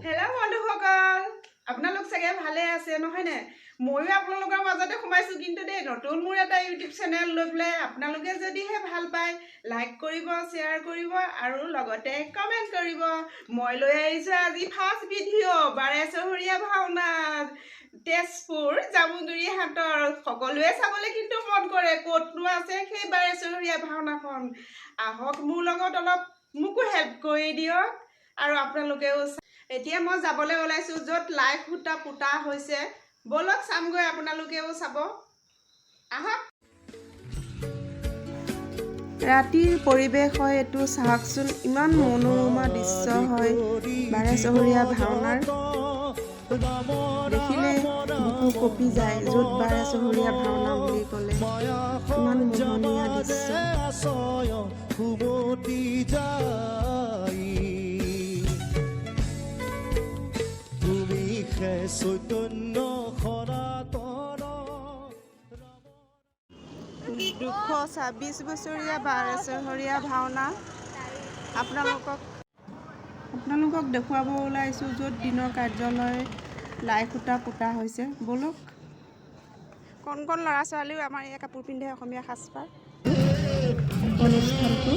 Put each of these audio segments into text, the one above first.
Hello' বন্ধুসকল, আপোনালোক চাগে ভালে আছে নহয় নে? ময়ো আপোনালোকৰ মাজতে সোমাইছোঁ, কিন্তু দেই নতুন মোৰ এটা ইউটিউব চেনেল লৈ পেলাই আপোনালোকে যদিহে ভাল পায় লাইক কৰিব, শ্বেয়াৰ কৰিব আৰু লগতে কমেণ্ট কৰিব। মই লৈ আহিছোঁ আজি ফাৰ্ষ্ট ভিডিঅ' বাৰেচহৰীয়া ভাওনা তেজপুৰ জামুগুৰি হাটৰ। সকলোৱে চাবলৈ কিন্তু মন কৰে, ক'তনো আছে সেই বাৰেচহৰীয়া ভাওনাখন। আহক মোৰ লগত অলপ মোকো হেল্প কৰি দিয়ক আৰু আপোনালোকেও। এতিয়া মই যাবলৈ ওলাইছোঁ য'ত লাই সূতা পোতা হৈছে। বলক চামগৈ, আপোনালোকেও চাব, আহক। ৰাতিৰ পৰিৱেশ হয় এইটো, চাওকচোন ইমান মনোৰমা দৃশ্য হয় বাৰেচহৰীয়া ভাওনাৰ। দেখিলে বুকু কঁপি যায়, য'ত বাৰেচহৰীয়া ভাওনা বুলি ক'লে ইমান মোহনীয়া দৃশ্য। চৈতন্য 226 বছৰীয়া বাৰেচহৰীয়া ভাওনা আপোনালোকক দেখুৱাব ওলাইছোঁ, য'ত দিনৰ কাৰ্যালয় লাই সূতা পোতা হৈছে। বলক, কণ কণ ল'ৰা ছোৱালীও আমাৰ ইয়াৰ কাপোৰ পিন্ধে, অসমীয়া সাজপাৰ। অনুষ্ঠানটো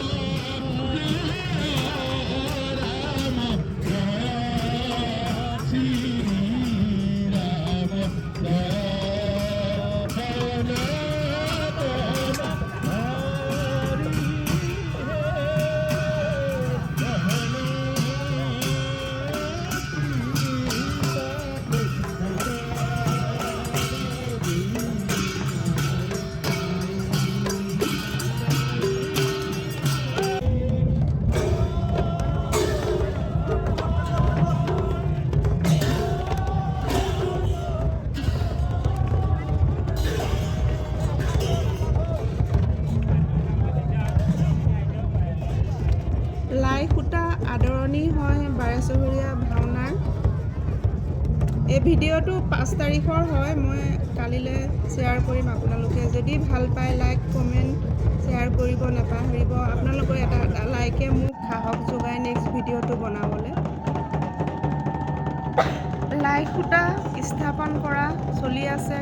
লাই সূতা আদৰণি হয় বাৰেচহৰীয়া ভাওনাৰ। এই ভিডিঅ'টো 5 তাৰিখৰ হয়, মই কালিলৈ শ্বেয়াৰ কৰিম। আপোনালোকে যদি ভাল পায় লাইক কমেণ্ট শ্বেয়াৰ কৰিব নাপাহৰিব। আপোনালোকৰ এটা এটা লাইকে মোক সাহস যোগায় নেক্সট ভিডিঅ'টো বনাবলৈ। লাই সূতা স্থাপন কৰা চলি আছে।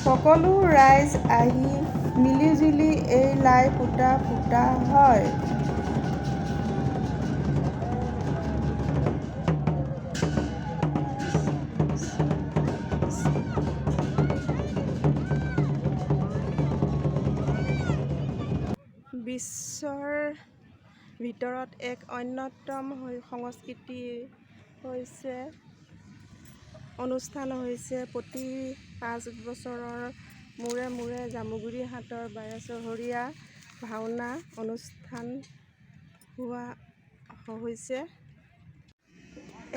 সকলো ৰাইজ আহি মিলিজুলি এই লাই সূতা পোতা হয়। বিশ্বৰ ভিতৰত এক অন্যতম সংস্কৃতি হৈছে অনুষ্ঠান হৈছে প্ৰতি 5 বছৰৰ মূৰে মূৰে জামুগুৰি হাটৰ বাৰেচহৰীয়া ভাওনা অনুষ্ঠান হোৱা হৈছে।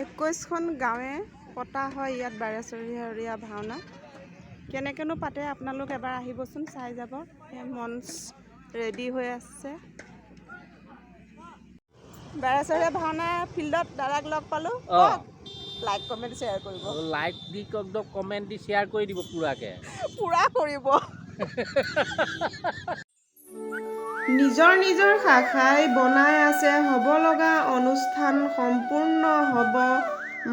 21খন গাঁৱে পতা হয় ইয়াত বাৰেচহৰীয়া ভাওনা। কেনেকৈনো পাতে আপোনালোক এবাৰ আহিবচোন, চাই যাব। মঞ্চ ৰেডি হৈ আছে। বাৰেচহৰীয়া ভাওনা ফিল্ডত দাদাক লগ পালোঁ। লাইক কমেণ্ট শ্বেয়াৰ কৰিব, লাইক দি একদম কমেণ্ট দি শ্বেয়াৰ কৰি দিব, পুৰা কৰিব। নিজৰ নিজৰ শাখাই বনাই আছে। হ'ব লগা অনুষ্ঠান সম্পূৰ্ণ হ'ব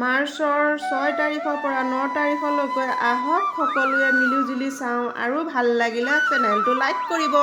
মাৰ্চৰ 6 তাৰিখৰ পৰা 9 তাৰিখলৈকে। আহক সকলোৱে মিলিজুলি চাওঁ, আৰু ভাল লাগিলে চেনেলটো লাইক কৰিব।